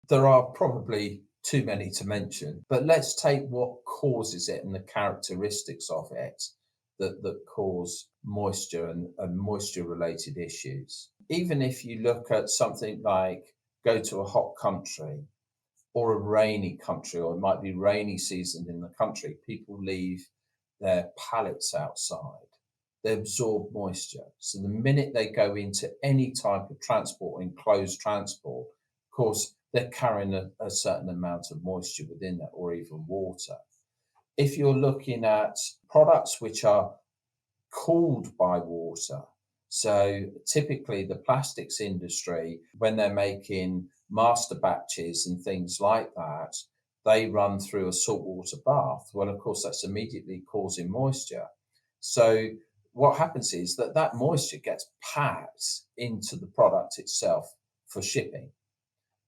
There are probably too many to mention, but let's take what causes it and the characteristics of it that cause moisture and moisture related issues. Even if you look at something like go to a hot country or a rainy country, or it might be rainy season in the country, people leave their pallets outside. They absorb moisture. So the minute they go into any type of transport, enclosed transport, of course, they're carrying a certain amount of moisture within that, or even water. If you're looking at products which are cooled by water. So typically, the plastics industry, when they're making master batches and things like that, they run through a saltwater bath. Well, of course, that's immediately causing moisture. So what happens is that that moisture gets packed into the product itself for shipping.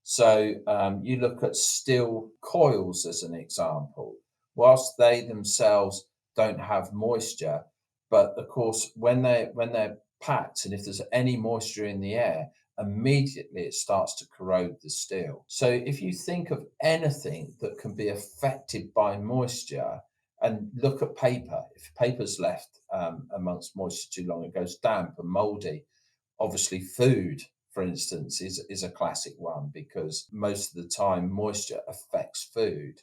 So you look at steel coils as an example. Whilst they themselves don't have moisture, but of course when they're packed, and if there's any moisture in the air, immediately it starts to corrode the steel. So if you think of anything that can be affected by moisture, and look at paper, if paper's left amongst moisture too long, it goes damp and mouldy. Obviously, food, for instance, is a classic one because most of the time moisture affects food.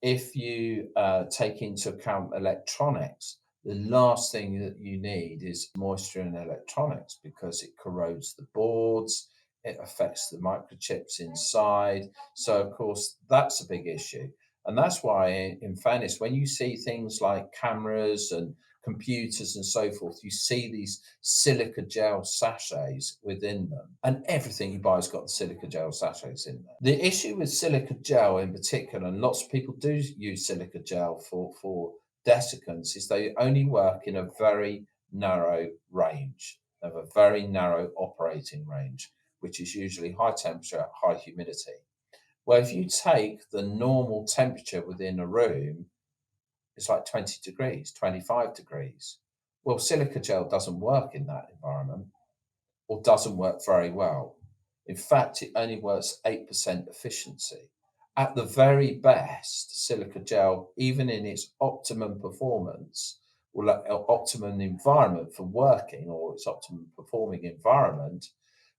If you take into account electronics, the last thing that you need is moisture in electronics because it corrodes the boards, it affects the microchips inside. So, of course, that's a big issue. And that's why, in fairness, when you see things like cameras and computers and so forth, you see these silica gel sachets within them, and everything you buy has got the silica gel sachets in there. The issue with silica gel in particular, and lots of people do use silica gel for desiccants, is they only work in a very narrow range. They have a very narrow operating range, which is usually high temperature, high humidity. Well, if you take the normal temperature within a room, it's like 20 degrees, 25 degrees. Well, silica gel doesn't work in that environment, or doesn't work very well. In fact, it only works 8% efficiency. At the very best, silica gel, even in its optimum performance, or like optimum environment for working, or its optimum performing environment,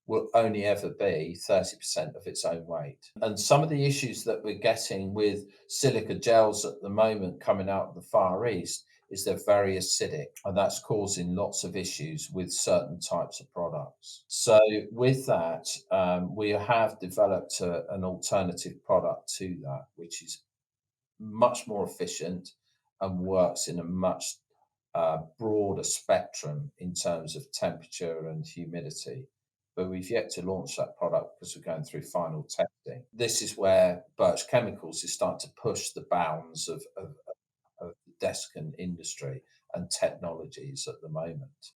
will only ever be 30% of its own weight. And some of the issues that we're getting with silica gels at the moment coming out of the Far East is they're very acidic, and that's causing lots of issues with certain types of products. So, with that, we have developed an alternative product to that, which is much more efficient and works in a much broader spectrum in terms of temperature and humidity. But we've yet to launch that product because we're going through final testing. This is where Birch Chemicals is starting to push the bounds of the desiccant industry and technologies at the moment.